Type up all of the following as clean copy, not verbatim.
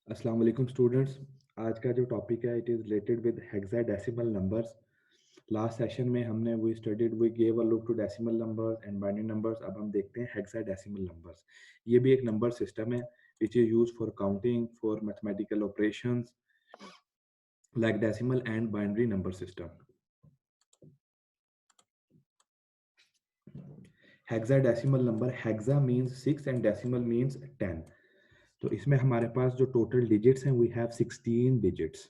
अस्सलाम वालेकुम स्टूडेंट्स। आज का जो टॉपिक है it is related with hexadecimal numbers. Last session में हमने we gave a look to decimal numbers and binary numbers. अब हम देखते हैं हेक्साडेसिमल नंबर्स। ये भी एक नंबर सिस्टम है which is used for counting for mathematical operations like decimal and binary number system. Hexadecimal number, hexa means 6 and decimal means 10। तो इसमें हमारे पास जो टोटल डिजिट्स हैं we have 16 digits.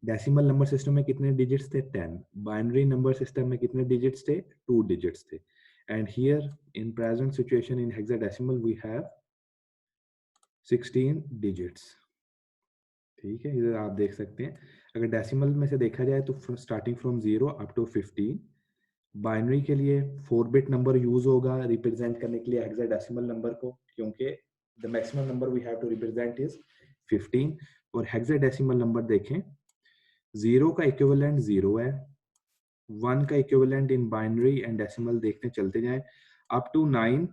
Decimal number system में कितने digits थे? 10। बाइनरी नंबर सिस्टम में कितने डिजिट्स थे? 2 डिजिट्स थे। And here in present situation in hexadecimal we have 16 digits. ठीक है, इधर आप देख सकते हैं। अगर डेसिमल में से देखा जाए तो starting from 0 up to 15। Binary के लिए 4 बिट नंबर यूज होगा रिप्रेजेंट करने के लिए हेक्साडेसिमल नंबर को, क्योंकि the maximum number we have to represent is 15। और हेक्साडेसिमल नंबर देखें, 0 का इक्विवेलेंट 0 है, 1 का equivalent in binary and decimal देखते चलते जाएं अप टू 9।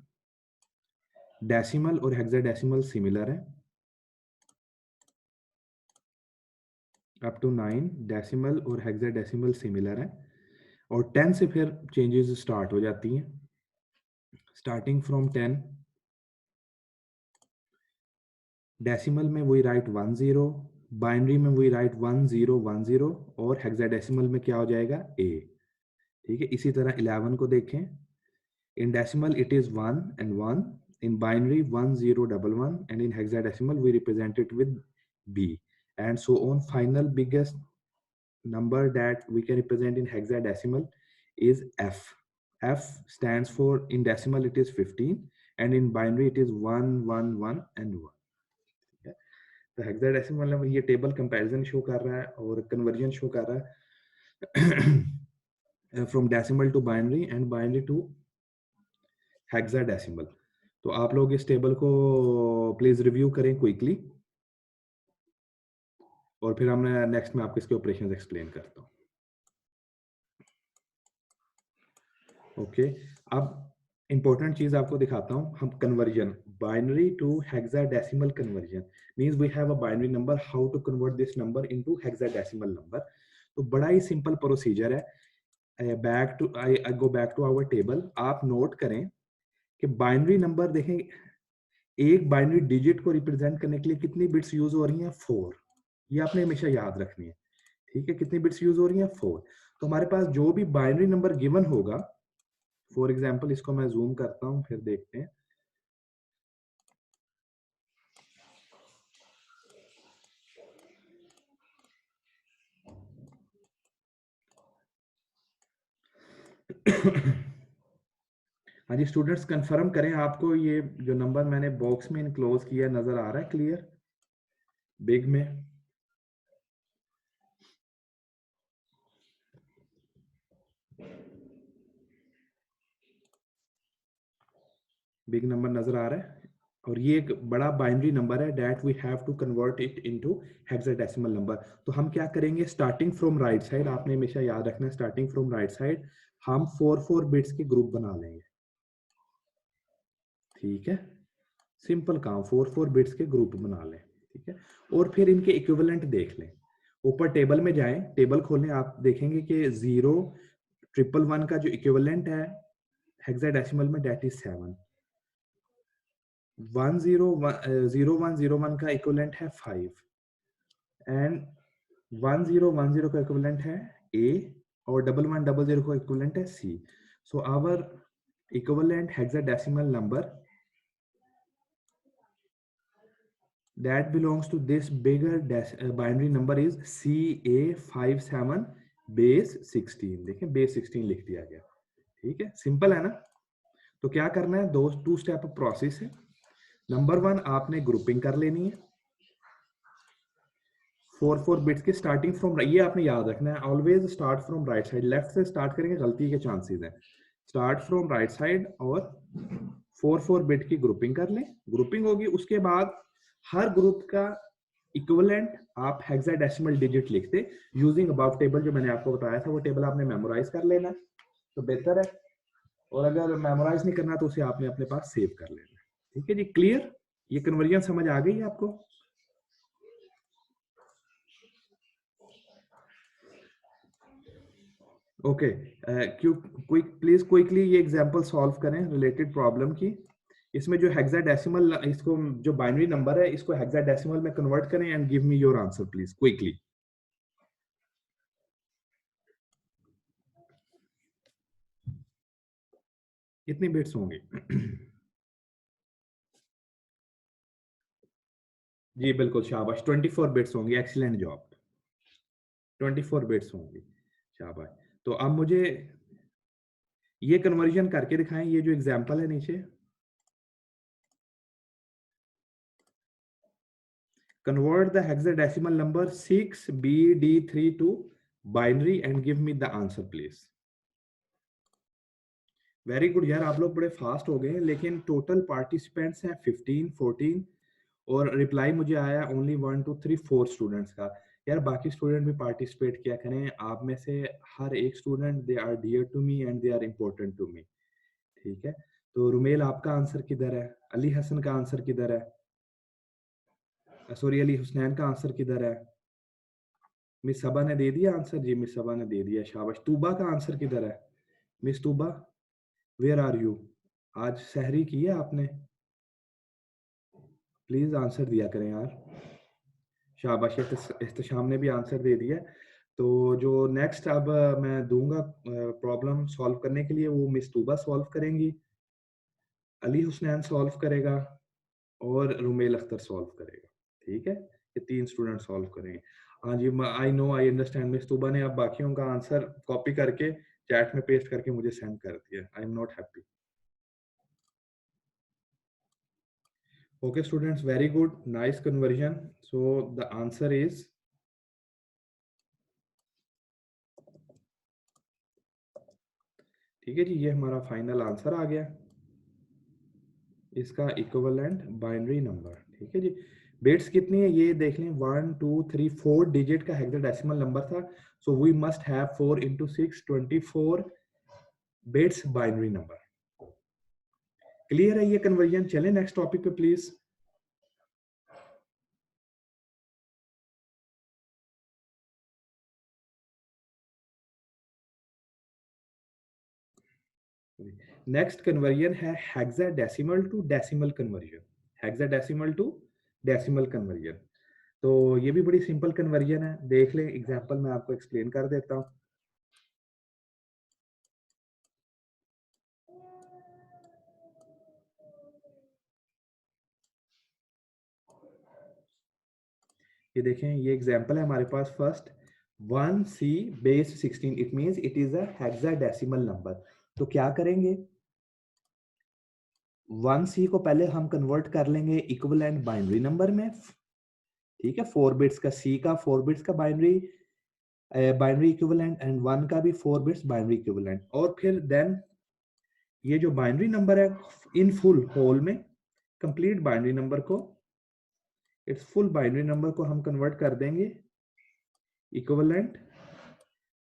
डेसिमल और हेक्साडेसिमल सिमिलर है। अप टू 9 डेसिमल और हेक्साडेसिमल सिमिलर है। और 10 से फिर चेंजेस स्टार्ट हो जाती हैं। स्टार्टिंग फ्रॉम 10, डेसिमल में वी राइट 10, बाइनरी में वी राइट 1010, और हेक्साडेसिमल में क्या हो जाएगा? ए। ठीक है, इसी तरह 11 को देखें। In decimal, it is 1 and 1. In binary, 1011, and in hexadecimal, we represent it with B. And so on. Final biggest number that we can represent in hexadecimal is F. F stands for, in decimal, it is 15, and in binary, it is 111 and 1. Okay? तो hexadecimal में ये table comparison show कर रहा है और conversion show कर रहा है from decimal to binary and binary to hexadecimal. तो आप लोग इस टेबल को प्लीज रिव्यू करें क्विकली, और फिर हमने नेक्स्ट में आपको इसके ऑपरेशंस एक्सप्लेन करता हूँ। ओके, अब इंपॉर्टेंट चीज आपको दिखाता हूँ। हम conversion binary to hexadecimal conversion means we have a binary number, how to convert this number into hexadecimal number. तो बड़ा ही सिंपल प्रोसीजर है। I go back to our table. आप नोट करें कि बाइनरी नंबर देखें, एक बाइनरी डिजिट को रिप्रेजेंट करने के लिए कितनी बिट्स यूज हो रही हैं? 4। ये आपने हमेशा याद रखनी है। ठीक है, कितनी बिट्स यूज हो रही हैं? 4। तो हमारे पास जो भी बाइनरी नंबर गिवन होगा, फॉर एग्जांपल इसको मैं जूम करता हूं, फिर देखते हैं। हाँ जी स्टूडेंट्स, कंफर्म करें आपको ये जो नंबर मैंने बॉक्स में इनक्लोज किया नजर आ रहा है क्लियर बिग में? बिग नंबर नजर आ रहा है, और ये एक बड़ा बाइनरी नंबर है that we have to convert it into hexadecimal number. तो हम क्या करेंगे? स्टार्टिंग फ्रॉम राइट साइड, आपने हमेशा याद रखना है, स्टार्टिंग फ्रॉम राइट साइड हम 4 बिट्स के ग्रुप बना लेंगे। ठीक है, सिंपल काम, 4 बिट्स के ग्रुप बना लें। ठीक है, और फिर इनके इक्विवेलेंट देख लें। ऊपर टेबल में जाएं, टेबल खोलें, आप देखेंगे कि 0 ट्रिपल 1 का जो इक्विवेलेंट है हेक्साडेसिमल में दैट इज 7। 0101 का इक्विवेलेंट है 5, एंड 1010 का इक्विवेलेंट है A, और 1100 का इक्विवेलेंट है C। So our equivalent hexadecimal number that belongs to this bigger binary number is CA57 base 16। देखें base 16 लिख दिया गया। ठीक है, सिंपल है ना? तो क्या करना है? 2 स्टेप प्रोसेस है। नंबर 1, आपने ग्रुपिंग कर लेनी है 4 बिट्स की स्टार्टिंग फ्रॉम, ये आपने याद रखना है, always start from right side. Left से स्टार्ट करेंगे गलती के चांसेस हैं। स्टार्ट फ्रॉम राइट साइड और 4 बिट की ग्रुपिंग कर लें। ग्रुपिंग होगी, उसके बाद हर ग्रुप का इक्विवेलेंट आप हेक्साडेसिमल डिजिट लिखते यूजिंग अबव टेबल। जो मैंने आपको बताया था वो टेबल आपने मेमोराइज कर लेना तो बेहतर है, और अगर मेमोराइज नहीं करना तो उसे आपने अपने पास सेव कर लेना। ठीक है जी, क्लियर? ये कन्वर्जन समझ आ गई है आपको? ओके, क्यों प्लीज क्विकली ये एग्जांपल सॉल्व करें रिलेटेड प्रॉब्लम की। इसमें जो हेक्साडेसिमल, इसको जो बाइनरी नंबर है इसको हेक्साडेसिमल में कन्वर्ट करें and give me your answer please quickly. कितनी बिट्स होंगी? जी बिल्कुल, शाबाश, 24 बिट्स होंगी। एक्सीलेंट जॉब, 24 बिट्स होंगी। शाबाश। तो अब मुझे ये कन्वर्जन करके दिखाएं, ये जो एग्जांपल है नीचे। Convert the hexadecimal number 6BD3 to binary and give me the answer please. Very good यार, आप लोग बड़े फास्ट हो गए, लेकिन टोटल पार्टिसिपेंट्स हैं 15 14 और रिप्लाई मुझे आया ओनली 1 2 3 4 स्टूडेंट्स का। यार बाकी स्टूडेंट भी पार्टिसिपेट किया करें, आप में से हर एक student they are dear to me and they are important to me. ठीक है, तो रुमेल आपका आंसर किधर है? अली हसन का आंसर किधर है? सॉरी, अली हुसनैन का आंसर किधर है? मिस सबा ने दे दिया आंसर? जी मिस सबा ने दे दिया, शाबाश। तूबा का आंसर किधर है? Miss Tuba, where are you? आज सहरी की है आपने? प्लीज आंसर दिया करें यार। शाबाश, इख्तिशाम ने भी आंसर दे दिया। तो जो नेक्स्ट अब मैं दूंगा प्रॉब्लम सॉल्व करने के लिए, वो मिस तूबा सॉल्व करेंगी, अली हुसनैन सॉल्व करेगा और रुमेल अख्तर सॉल्व करेगा। ठीक है, ये 3 स्टूडेंट सॉल्व करेंगे। हाँ जी, I know, I understand. Miss Tooba ने अब बाकियों का आंसर कॉपी करके चैट में पेस्ट करके मुझे सेंड कर दिया। I am not happy. Okay students, very good, nice conversion. So the answer is, ठीक है जी, ये हमारा फाइनल आंसर आ गया, इसका इक्विवेलेंट बाइनरी नंबर। ठीक है जी, बिट्स कितनी है ये देख लें, 1 2 3 4 डिजिट का हेक्साडेसिमल नंबर था। So we must have 4 into 6 24 bits binary number. Clear है ये कन्वर्जन? चलें नेक्स्ट टॉपिक पे प्लीज। नेक्स्ट कन्वर्जन है hexadecimal to decimal conversion. Hexadecimal to decimal conversion, तो ये भी बड़ी सिंपल कन्वर्जन है, देख लें एग्जांपल मैं आपको एक्सप्लेन कर देता हूँ। ये देखें, ये एग्जांपल है हमारे पास। First 1C base 16, it means it is a hexadecimal number. तो क्या करेंगे, 1C को पहले हम कन्वर्ट कर लेंगे इक्विवेलेंट बाइनरी नंबर में। ठीक है, 4 बिट्स का, C का 4 बिट्स का बाइनरी बाइनरी इक्विवेलेंट एंड 1 का भी 4 बिट्स बाइनरी इक्विवेलेंट। और फिर देन ये जो बाइनरी नंबर है इन फुल होल में, कंप्लीट बाइनरी नंबर को, इट्स फुल बाइनरी नंबर को हम कन्वर्ट कर देंगे इक्विवेलेंट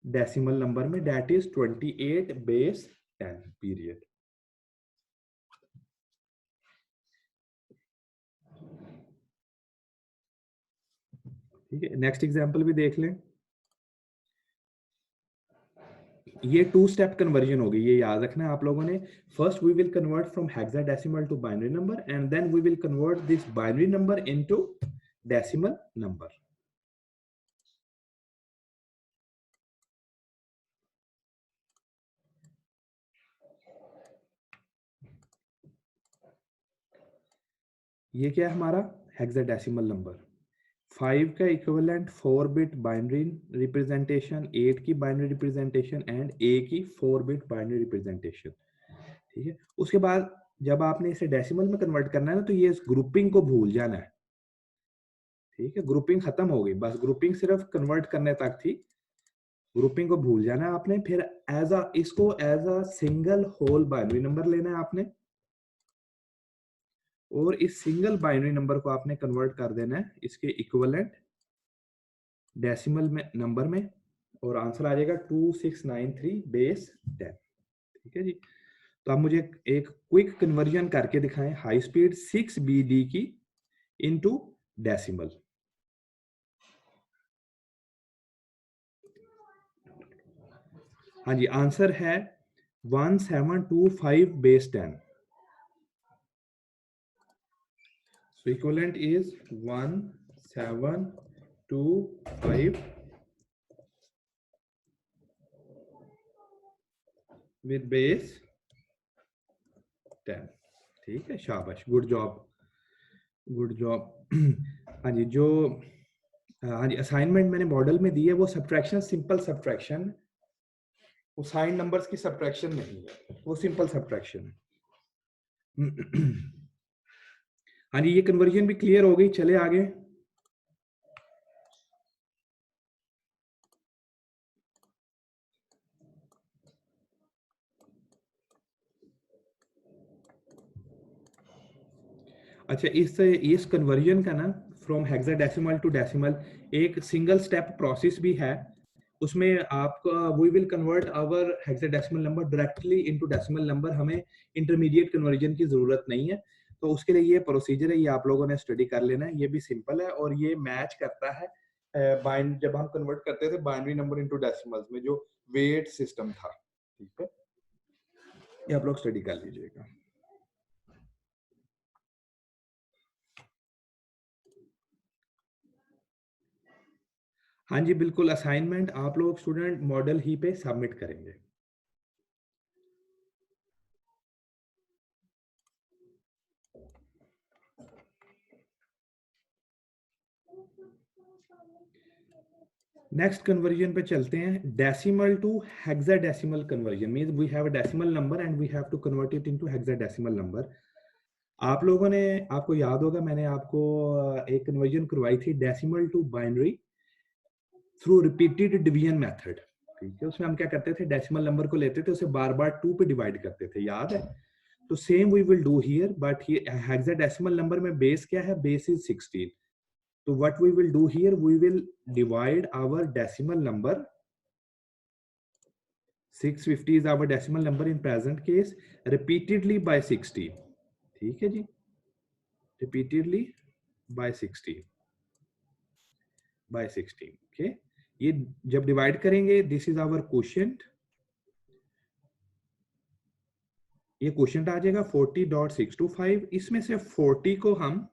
डेसिमल नंबर में, दैट इज 28 बेस 10 पीरियड। ठीक है, नेक्स्ट एग्जांपल भी देख लें। ये 2 स्टेप कन्वर्जन होगी, ये याद रखना है आप लोगों ने। First we will convert from hexadecimal to binary number and then we will convert this binary number into decimal number. ये क्या है हमारा हेक्साडेसिमल नंबर, 5 का इक्विवेलेंट 4 बिट बाइनरी रिप्रेजेंटेशन, 8 की बाइनरी रिप्रेजेंटेशन एंड ए की 4 बिट बाइनरी रिप्रेजेंटेशन। ठीक है, उसके बाद जब आपने इसे डेसिमल में कन्वर्ट करना है ना, तो ये ग्रुपिंग को भूल जाना है। ठीक है, ग्रुपिंग खत्म हो गई, बस ग्रुपिंग सिर्फ कन्वर्ट करने तक थी, ग्रुपिंग को भूल जाना है आपने। फिर इसको as a single whole binary number लेना है आपने, और इस सिंगल बाइनरी नंबर को आपने कन्वर्ट कर देना है इसके इक्विवेलेंट डेसिमल में नंबर में, और आंसर आ जाएगा 2693 बेस 10। ठीक है जी, तो आप मुझे एक क्विक कन्वर्जन करके दिखाएं हाई स्पीड 6BD की इनटू डेसिमल। हाँ जी, आंसर है 1725 base 10। So equivalent is 1725 with base 10। ठीक है, शाबाश, गुड जॉब, गुड जॉब। हाँ जी, जो हाँ जी असाइनमेंट मैंने मॉडल में दी है वो सब्ट्रैक्शन, सिंपल सब्ट्रैक्शन, वो साइन नंबर्स की सब्ट्रैक्शन नहीं है, वो सिंपल सब्ट्रैक्शन है। हाँ जी, ये कन्वर्जन भी क्लियर हो गई, चले आगे। अच्छा, इस कन्वर्जन का ना फ्रॉम हेक्साडेसिमल टू डेसिमल एक सिंगल स्टेप प्रोसेस भी है। उसमें आपका we will convert our hexadecimal number directly into decimal number, हमें इंटरमीडिएट कन्वर्जन की जरूरत नहीं है। तो उसके लिए ये प्रोसीजर है, ये आप लोगों ने स्टडी कर लेना है, ये भी सिंपल है और ये मैच करता है बाइंड जब हम कन्वर्ट करते थे बाइनरी नंबर इनटू डेसिमल्स में जो वेट सिस्टम था। ठीक है, ये आप लोग स्टडी कर लीजिएगा। हाँ जी बिल्कुल, असाइनमेंट आप लोग स्टूडेंट मॉडल ही पे सबमिट करेंगे। नेक्स्ट कन्वर्जन पे चलते हैं, decimal to hexadecimal conversion means we have a decimal number and we have to convert it into hexadecimal number. आप लोगों ने, आपको याद होगा मैंने आपको एक कन्वर्जन करवाई थी decimal to binary through repeated division method. ठीक है, उसमें हम क्या करते थे, डेसिमल नंबर को लेते थे, उसे बार बार 2 पे डिवाइड करते थे, याद है? तो same we will do here, but hexadecimal number में बेस क्या है, base is 16। So what we will do here, we will divide our decimal number. 650 is our decimal number in present case, repeatedly by 16. ठीक है जी, repeatedly by 16 by 16। okay, ये जब divide करेंगे, this is our quotient, ये quotient आ जाएगा 40.625। इसमें से 40 को हम,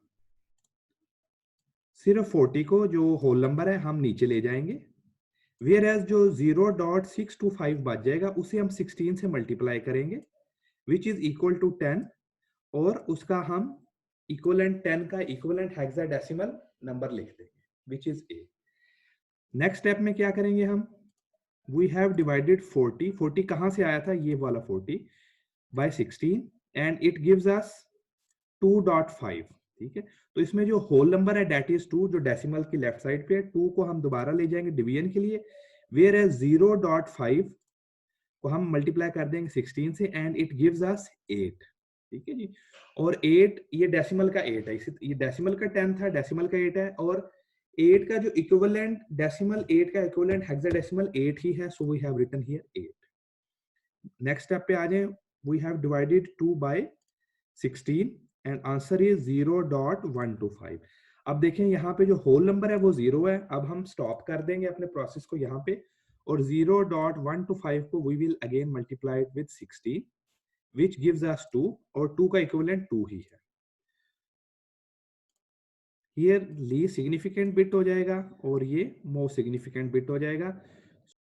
सिर्फ 40 को जो होल नंबर है हम नीचे ले जाएंगे, वेयर एज जो 0.625 बच जाएगा उसे हम 16 से मल्टीप्लाई करेंगे विच इज इक्वल टू 10, और उसका हम इक्वलेंट 10 का इक्वलेंट हेक्साडेसिमल नंबर लिख देंगे which is a. Next step में क्या करेंगे हम, वी हैव डिवाइडेड 40, 40 कहां से आया था, ये वाला 40 by 16 and it gives us 2.5। ठीक है, तो इसमें जो होल नंबर है डेट इज 2, जो डेसिमल की लेफ्ट साइड पे है, 2 को हम दोबारा ले जाएंगे डिवीजन के लिए, वेयर एज 0.5 को हम मल्टीप्लाई कर देंगे 16 से एंड इट गिव्स अस 8। ठीक है जी, और 8 ये डेसिमल का 8 है, ये डेसिमल का 10 था, डेसिमल का 8 है, और 8 का जो इक्विवेलेंट डेसिमल, 8 का इक्विवेलेंट हेक्साडेसिमल 8 ही है, so we have written here 8। Next step पे आ जाए, we have divided 2 by 16 and answer is 0.125। अब देखें यहाँ पे जो होल नंबर है वो 0 है, अब हम स्टॉप कर देंगे अपने प्रोसेस को यहाँ पे, और 0.125 को we will again multiply it with 16 which gives us 2, और 2 का इक्विवेलेंट 2 ही है। Here लीस्ट सिग्निफिकेंट बिट हो जाएगा और ये मोस्ट सिग्निफिकेंट बिट हो जाएगा।